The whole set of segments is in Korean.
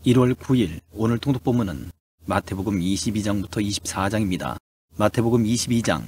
1월 9일 오늘 통독본문은 마태복음 22장부터 24장입니다. 마태복음 22장.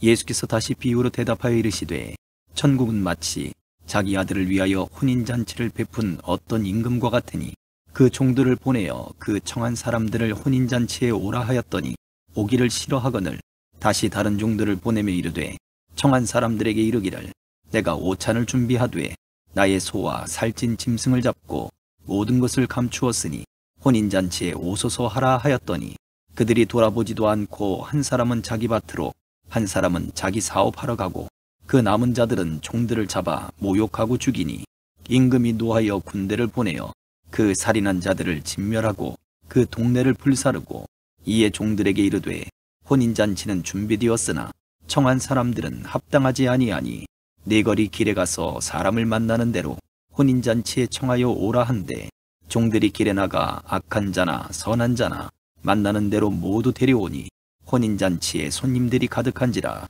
예수께서 다시 비유로 대답하여 이르시되 천국은 마치 자기 아들을 위하여 혼인잔치를 베푼 어떤 임금과 같으니 그 종들을 보내어 그 청한 사람들을 혼인잔치에 오라 하였더니 오기를 싫어하거늘 다시 다른 종들을 보내며 이르되 청한 사람들에게 이르기를 내가 오찬을 준비하되 나의 소와 살찐 짐승을 잡고 모든 것을 감추었으니 혼인잔치에 오소서 하라 하였더니 그들이 돌아보지도 않고 한 사람은 자기 밭으로 한 사람은 자기 사업하러 가고 그 남은 자들은 종들을 잡아 모욕하고 죽이니 임금이 노하여 군대를 보내어 그 살인한 자들을 진멸하고 그 동네를 불사르고 이에 종들에게 이르되 혼인잔치는 준비되었으나 청한 사람들은 합당하지 아니하니 네거리 길에 가서 사람을 만나는 대로 혼인잔치에 청하여 오라 한데 종들이 길에 나가 악한 자나 선한 자나 만나는 대로 모두 데려오니 혼인잔치에 손님들이 가득한지라.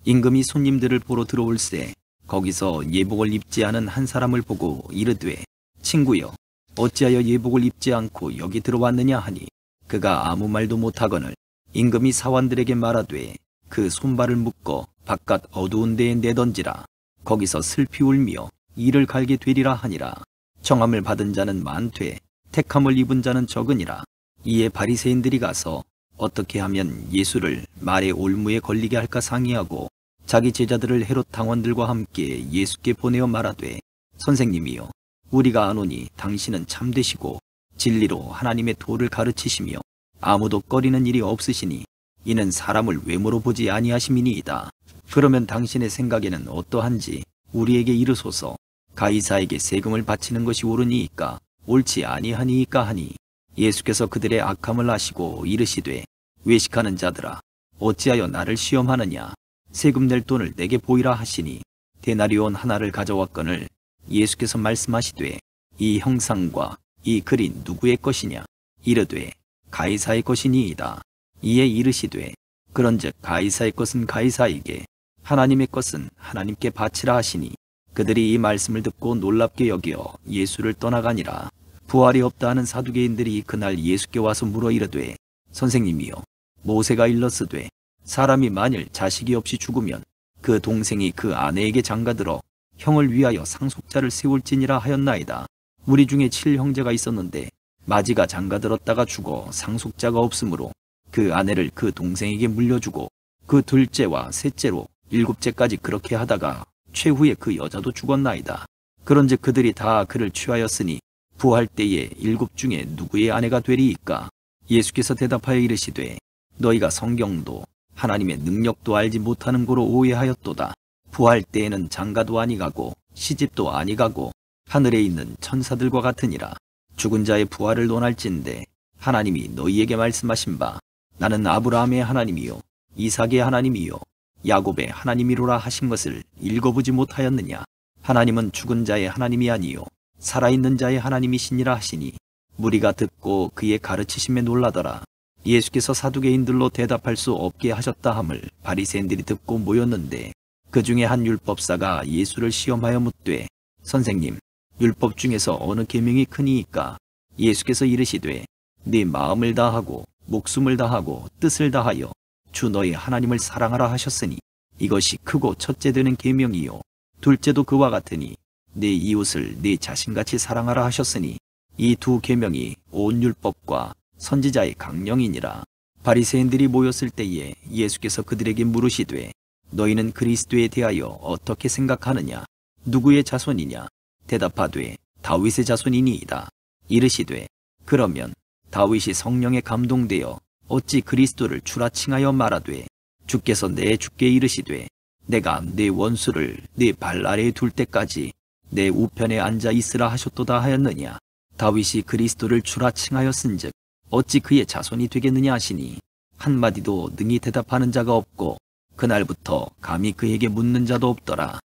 임금이 손님들을 보러 들어올세 거기서 예복을 입지 않은 한 사람을 보고 이르되 친구여 어찌하여 예복을 입지 않고 여기 들어왔느냐 하니 그가 아무 말도 못하거늘 임금이 사환들에게 말하되 그 손발을 묶어 바깥 어두운 데에 내던지라. 거기서 슬피 울며 이를 갈게 되리라 하니라. 청함을 받은 자는 많되 택함을 입은 자는 적으니라. 이에 바리새인들이 가서 어떻게 하면 예수를 말의 올무에 걸리게 할까 상의하고 자기 제자들을 헤롯 당원들과 함께 예수께 보내어 말하되 선생님이여 우리가 아노니 당신은 참되시고 진리로 하나님의 도를 가르치시며 아무도 꺼리는 일이 없으시니 이는 사람을 외모로 보지 아니하심이니이다. 그러면 당신의 생각에는 어떠한지 우리에게 이르소서. 가이사에게 세금을 바치는 것이 옳으니이까 옳지 아니하니이까 하니 예수께서 그들의 악함을 아시고 이르시되 외식하는 자들아 어찌하여 나를 시험하느냐. 세금 낼 돈을 내게 보이라 하시니 데나리온 하나를 가져왔거늘 예수께서 말씀하시되 이 형상과 이 글이 누구의 것이냐. 이르되 가이사의 것이니이다. 이에 이르시되 그런즉 가이사의 것은 가이사에게 하나님의 것은 하나님께 바치라 하시니 그들이 이 말씀을 듣고 놀랍게 여겨 예수를 떠나가니라. 부활이 없다 하는 사두개인들이 그날 예수께 와서 물어 이르되 선생님이여 모세가 일렀으되 사람이 만일 자식이 없이 죽으면 그 동생이 그 아내에게 장가들어 형을 위하여 상속자를 세울지니라 하였나이다. 우리 중에 7형제가 있었는데 마지가 장가들었다가 죽어 상속자가 없으므로 그 아내를 그 동생에게 물려주고 그 둘째와 셋째로 7째까지 그렇게 하다가 최후에 그 여자도 죽었나이다. 그런즉 그들이 다 그를 취하였으니 부할 때에 7 중에 누구의 아내가 되리이까. 예수께서 대답하여 이르시되 너희가 성경도 하나님의 능력도 알지 못하는 고로 오해하였도다. 부할 때에는 장가도 아니가고 시집도 아니가고 하늘에 있는 천사들과 같으니라. 죽은 자의 부활을 논할진대 하나님이 너희에게 말씀하신 바 나는 아브라함의 하나님이요 이삭의 하나님이요 야곱의 하나님이로라 하신 것을 읽어보지 못하였느냐. 하나님은 죽은 자의 하나님이 아니요 살아있는 자의 하나님이시니라 하시니 무리가 듣고 그의 가르치심에 놀라더라. 예수께서 사두개인들로 대답할 수 없게 하셨다 함을 바리새인들이 듣고 모였는데 그 중에 한 율법사가 예수를 시험하여 묻되 선생님 율법 중에서 어느 계명이 크니이까. 예수께서 이르시되 네 마음을 다하고 목숨을 다하고 뜻을 다하여 주 너희 하나님을 사랑하라 하셨으니 이것이 크고 첫째 되는 계명이요 둘째도 그와 같으니 네 이웃을 네 자신같이 사랑하라 하셨으니 이 두 계명이 온 율법과 선지자의 강령이니라. 바리새인들이 모였을 때에 예수께서 그들에게 물으시되 너희는 그리스도에 대하여 어떻게 생각하느냐. 누구의 자손이냐. 대답하되 다윗의 자손이니이다. 이르시되 그러면 다윗이 성령에 감동되어 어찌 그리스도를 주라 칭하여 말하되 주께서 내 주께 이르시되 내가 내 원수를 네 발 아래에 둘 때까지 내 우편에 앉아 있으라 하셨도다 하였느냐. 다윗이 그리스도를 주라 칭하였은즉 어찌 그의 자손이 되겠느냐 하시니 한마디도 능히 대답하는 자가 없고 그날부터 감히 그에게 묻는 자도 없더라.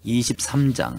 23장.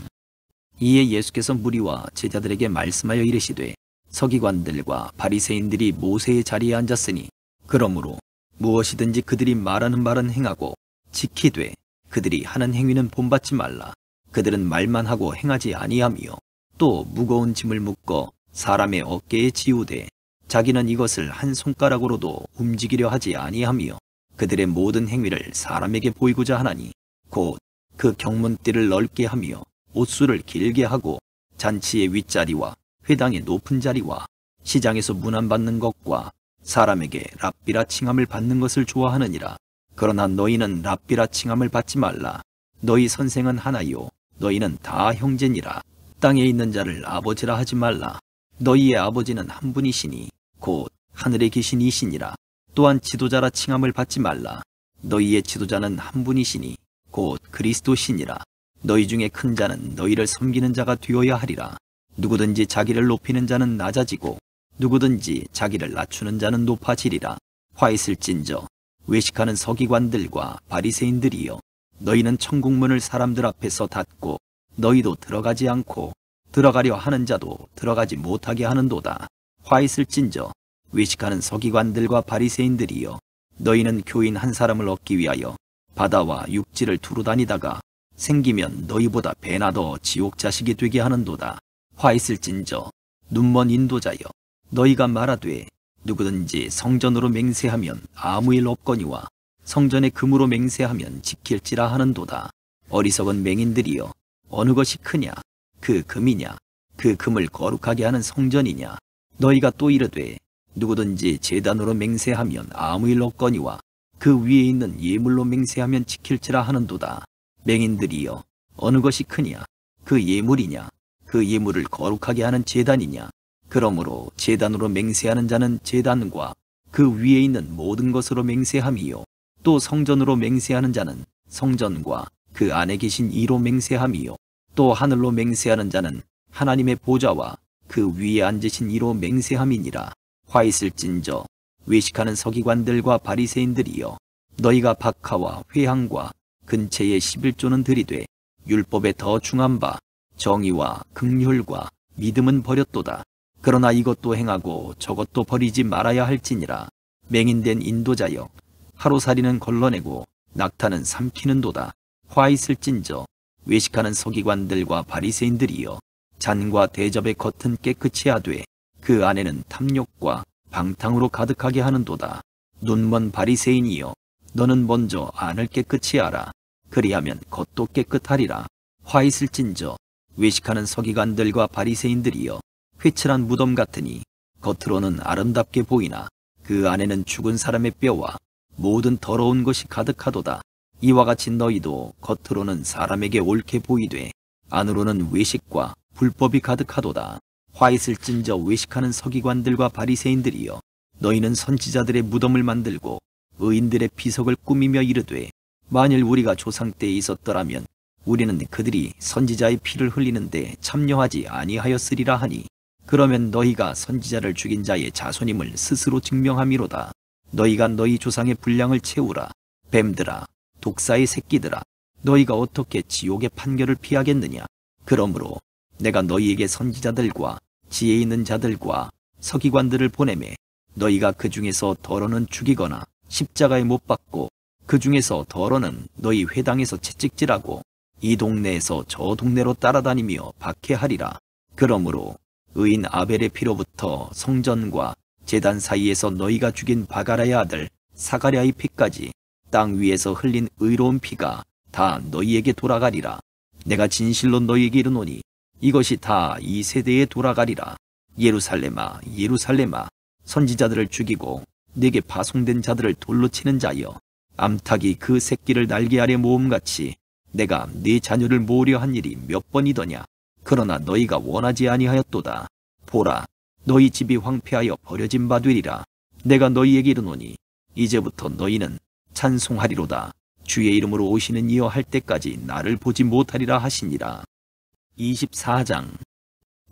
이에 예수께서 무리와 제자들에게 말씀하여 이르시되 서기관들과 바리새인들이 모세의 자리에 앉았으니 그러므로 무엇이든지 그들이 말하는 말은 행하고 지키되 그들이 하는 행위는 본받지 말라. 그들은 말만 하고 행하지 아니하며 또 무거운 짐을 묶어 사람의 어깨에 지우되 자기는 이것을 한 손가락으로도 움직이려 하지 아니하며 그들의 모든 행위를 사람에게 보이고자 하나니 곧 그 경문띠를 넓게 하며 옷수를 길게 하고 잔치의 윗자리와 회당의 높은 자리와 시장에서 문안받는 것과 사람에게 랍비라 칭함을 받는 것을 좋아하느니라. 그러나 너희는 랍비라 칭함을 받지 말라. 너희 선생은 하나요 너희는 다 형제니라. 땅에 있는 자를 아버지라 하지 말라. 너희의 아버지는 한 분이시니 곧 하늘에 계신 이시니라. 또한 지도자라 칭함을 받지 말라. 너희의 지도자는 한 분이시니 곧 그리스도시니라. 너희 중에 큰 자는 너희를 섬기는 자가 되어야 하리라. 누구든지 자기를 높이는 자는 낮아지고 누구든지 자기를 낮추는 자는 높아지리라. 화 있을진저 외식하는 서기관들과 바리새인들이여, 너희는 천국문을 사람들 앞에서 닫고 너희도 들어가지 않고 들어가려 하는 자도 들어가지 못하게 하는도다. 화 있을진저 외식하는 서기관들과 바리새인들이여, 너희는 교인 한 사람을 얻기 위하여 바다와 육지를 두루 다니다가 생기면 너희보다 배나 더 지옥 자식이 되게 하는도다. 화 있을진저 눈먼 인도자여, 너희가 말하되 누구든지 성전으로 맹세하면 아무 일 없거니와 성전의 금으로 맹세하면 지킬지라 하는도다. 어리석은 맹인들이여, 어느 것이 크냐? 그 금이냐? 그 금을 거룩하게 하는 성전이냐? 너희가 또 이르되 누구든지 제단으로 맹세하면 아무 일 없거니와 그 위에 있는 예물로 맹세하면 지킬지라 하는도다. 맹인들이여, 어느 것이 크냐? 그 예물이냐? 그 예물을 거룩하게 하는 제단이냐? 그러므로 제단으로 맹세하는 자는 제단과 그 위에 있는 모든 것으로 맹세함이요, 또 성전으로 맹세하는 자는 성전과 그 안에 계신 이로 맹세함이요, 또 하늘로 맹세하는 자는 하나님의 보좌와 그 위에 앉으신 이로 맹세함이니라. 화 있을진저 외식하는 서기관들과 바리새인들이여, 너희가 박하와 회향과 근체의 11조는 들이되 율법에 더 중한 바 정의와 긍휼과 믿음은 버렸도다. 그러나 이것도 행하고 저것도 버리지 말아야 할지니라. 맹인된 인도자여, 하루살이는 걸러내고 낙타는 삼키는도다. 화 있을진저 외식하는 서기관들과 바리새인들이여, 잔과 대접의 겉은 깨끗이 하되 그 안에는 탐욕과 방탕으로 가득하게 하는도다. 눈먼 바리새인이여, 너는 먼저 안을 깨끗이 하라. 그리하면 겉도 깨끗하리라. 화 있을진저 외식하는 서기관들과 바리새인들이여, 회칠한 무덤 같으니 겉으로는 아름답게 보이나 그 안에는 죽은 사람의 뼈와 모든 더러운 것이 가득하도다. 이와 같이 너희도 겉으로는 사람에게 옳게 보이되 안으로는 외식과 불법이 가득하도다. 화 있을진저 외식하는 서기관들과 바리새인들이여, 너희는 선지자들의 무덤을 만들고 의인들의 비석을 꾸미며 이르되 만일 우리가 조상 때에 있었더라면 우리는 그들이 선지자의 피를 흘리는데 참여하지 아니하였으리라 하니, 그러면 너희가 선지자를 죽인 자의 자손임을 스스로 증명함이로다. 너희가 너희 조상의 분량을 채우라. 뱀들아, 독사의 새끼들아, 너희가 어떻게 지옥의 판결을 피하겠느냐? 그러므로 내가 너희에게 선지자들과 지혜 있는 자들과 서기관들을 보내매 너희가 그 중에서 더러는 죽이거나 십자가에 못 박고 그 중에서 더러는 너희 회당에서 채찍질하고 이 동네에서 저 동네로 따라다니며 박해하리라. 그러므로 의인 아벨의 피로부터 성전과 제단 사이에서 너희가 죽인 바가라의 아들 사가랴의 피까지 땅 위에서 흘린 의로운 피가 다 너희에게 돌아가리라. 내가 진실로 너희에게 이르노니 이것이 다 이 세대에 돌아가리라. 예루살렘아, 예루살렘아, 선지자들을 죽이고 내게 파송된 자들을 돌로 치는 자여, 암탉이 그 새끼를 날개 아래 모음같이 내가 네 자녀를 모으려 한 일이 몇 번이더냐? 그러나 너희가 원하지 아니하였도다. 보라, 너희 집이 황폐하여 버려진 바 되리라. 내가 너희에게 이르노니 이제부터 너희는 찬송하리로다. 주의 이름으로 오시는 이여 할 때까지 나를 보지 못하리라 하시니라. 24장.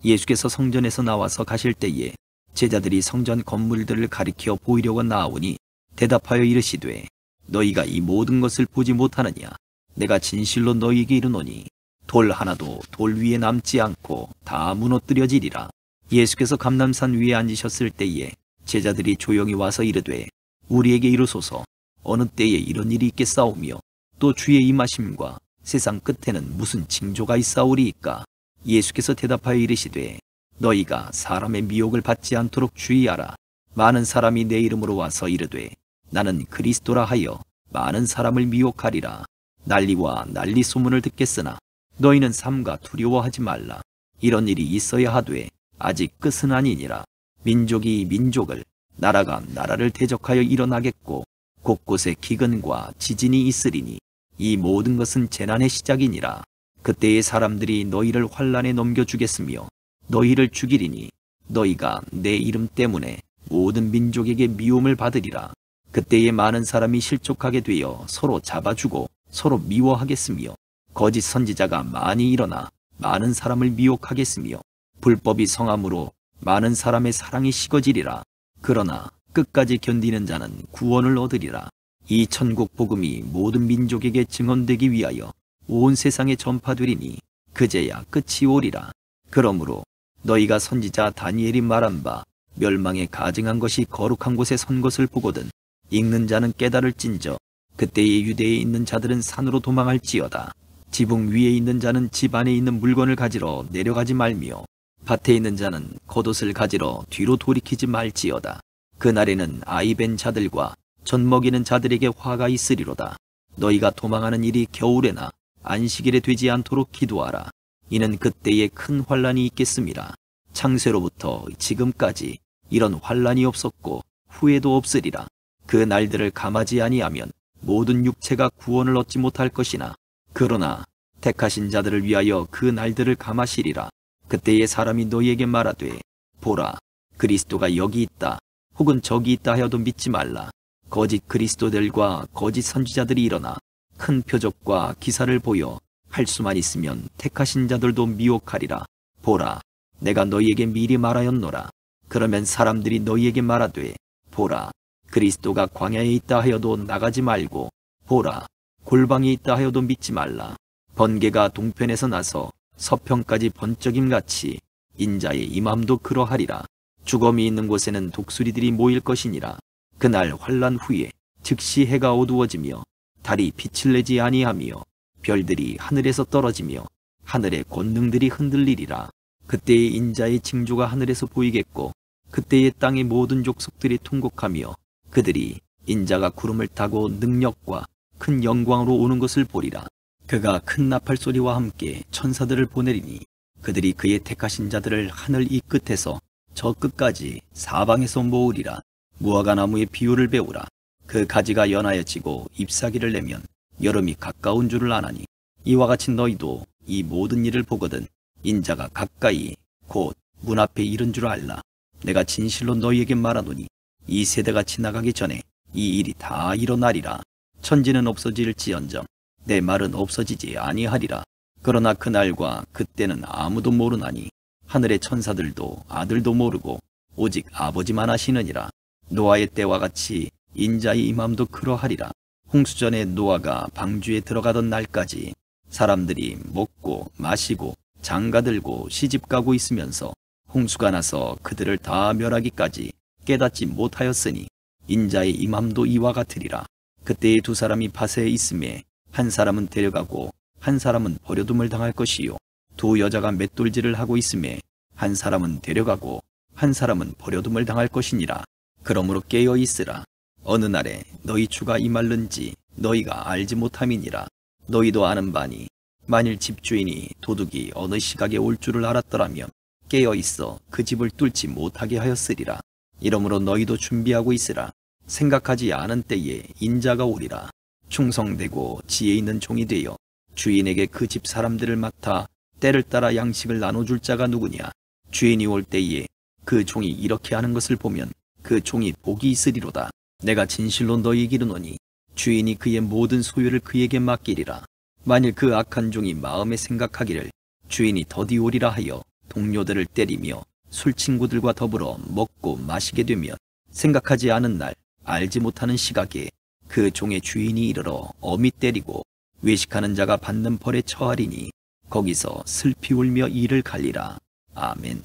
예수께서 성전에서 나와서 가실 때에 제자들이 성전 건물들을 가리켜 보이려고 나오니 대답하여 이르시되, 너희가 이 모든 것을 보지 못하느냐? 내가 진실로 너희에게 이르노니 돌 하나도 돌 위에 남지 않고 다 무너뜨려지리라. 예수께서 감람산 위에 앉으셨을 때에 제자들이 조용히 와서 이르되, 우리에게 이르소서, 어느 때에 이런 일이 있겠사오며 또 주의 임하심과 세상 끝에는 무슨 징조가 있사오리이까? 예수께서 대답하여 이르시되, 너희가 사람의 미혹을 받지 않도록 주의하라. 많은 사람이 내 이름으로 와서 이르되 나는 그리스도라 하여 많은 사람을 미혹하리라. 난리와 난리 소문을 듣겠으나 너희는 삼가 두려워하지 말라. 이런 일이 있어야 하되 아직 끝은 아니니라. 민족이 민족을, 나라가 나라를 대적하여 일어나겠고 곳곳에 기근과 지진이 있으리니 이 모든 것은 재난의 시작이니라. 그때의 사람들이 너희를 환란에 넘겨주겠으며 너희를 죽이리니 너희가 내 이름 때문에 모든 민족에게 미움을 받으리라. 그때에 많은 사람이 실족하게 되어 서로 잡아주고 서로 미워하겠으며 거짓 선지자가 많이 일어나 많은 사람을 미혹하겠으며 불법이 성함으로 많은 사람의 사랑이 식어지리라. 그러나 끝까지 견디는 자는 구원을 얻으리라. 이 천국 복음이 모든 민족에게 증언되기 위하여 온 세상에 전파되리니 그제야 끝이 오리라. 그러므로 너희가 선지자 다니엘이 말한 바 멸망에 가증한 것이 거룩한 곳에 선 것을 보거든 읽는 자는 깨달을진저 그때의 유대에 있는 자들은 산으로 도망할지어다. 지붕 위에 있는 자는 집 안에 있는 물건을 가지러 내려가지 말며 밭에 있는 자는 겉옷을 가지러 뒤로 돌이키지 말지어다. 그날에는 아이 벤 자들과 젖 먹이는 자들에게 화가 있으리로다. 너희가 도망하는 일이 겨울에나 안식일에 되지 않도록 기도하라. 이는 그때에 큰 환란이 있겠음이라. 창세로부터 지금까지 이런 환란이 없었고 후에도 없으리라. 그 날들을 감하지 아니하면 모든 육체가 구원을 얻지 못할 것이나 그러나 택하신 자들을 위하여 그 날들을 감하시리라. 그때에 사람이 너희에게 말하되 보라 그리스도가 여기 있다 혹은 저기 있다 하여도 믿지 말라. 거짓 그리스도들과 거짓 선지자들이 일어나 큰 표적과 기사를 보여 할 수만 있으면 택하신 자들도 미혹하리라. 보라 내가 너희에게 미리 말하였노라. 그러면 사람들이 너희에게 말하되 보라 그리스도가 광야에 있다 하여도 나가지 말고 보라 골방에 있다 하여도 믿지 말라. 번개가 동편에서 나서 서편까지 번쩍임같이 인자의 임함도 그러하리라. 주검이 있는 곳에는 독수리들이 모일 것이니라. 그날 환란 후에 즉시 해가 어두워지며 달이 빛을 내지 아니하며 별들이 하늘에서 떨어지며 하늘의 권능들이 흔들리리라. 그때의 인자의 징조가 하늘에서 보이겠고 그때의 땅의 모든 족속들이 통곡하며 그들이 인자가 구름을 타고 능력과 큰 영광으로 오는 것을 보리라. 그가 큰 나팔 소리와 함께 천사들을 보내리니 그들이 그의 택하신 자들을 하늘 이 끝에서 저 끝까지 사방에서 모으리라. 무화과나무의 비유를 배우라. 그 가지가 연하여지고 잎사귀를 내면 여름이 가까운 줄을 아나니 이와 같이 너희도 이 모든 일을 보거든 인자가 가까이 곧 문 앞에 이른 줄 알라. 내가 진실로 너희에게 말하노니 이 세대가 지나가기 전에 이 일이 다 일어나리라. 천지는 없어질지언정 내 말은 없어지지 아니하리라. 그러나 그날과 그때는 아무도 모르나니 하늘의 천사들도 아들도 모르고 오직 아버지만 아시느니라. 노아의 때와 같이 인자의 임함도 그러하리라. 홍수전에 노아가 방주에 들어가던 날까지 사람들이 먹고 마시고 장가들고 시집가고 있으면서 홍수가 나서 그들을 다 멸하기까지 깨닫지 못하였으니 인자의 임함도 이와 같으리라. 그때의 두 사람이 밭에 있음에 한 사람은 데려가고 한 사람은 버려둠을 당할 것이요 두 여자가 맷돌질을 하고 있음에 한 사람은 데려가고 한 사람은 버려둠을 당할 것이니라. 그러므로 깨어 있으라. 어느 날에 너희 주가 임할는지 너희가 알지 못함이니라. 너희도 아는 바니 만일 집주인이 도둑이 어느 시각에 올 줄을 알았더라면 깨어 있어 그 집을 뚫지 못하게 하였으리라. 이러므로 너희도 준비하고 있으라. 생각하지 않은 때에 인자가 오리라. 충성되고 지혜 있는 종이 되어 주인에게 그 집 사람들을 맡아 때를 따라 양식을 나눠줄 자가 누구냐. 주인이 올 때에 그 종이 이렇게 하는 것을 보면 그 종이 복이 있으리로다. 내가 진실로 너희에게 이르노니 주인이 그의 모든 소유를 그에게 맡기리라. 만일 그 악한 종이 마음에 생각하기를 주인이 더디 오리라 하여 동료들을 때리며 술 친구들과 더불어 먹고 마시게 되면 생각하지 않은 날 알지 못하는 시각에 그 종의 주인이 이르러 엄히 때리고 외식하는 자가 받는 벌에 처하리니 거기서 슬피 울며 이를 갈리라. 아멘.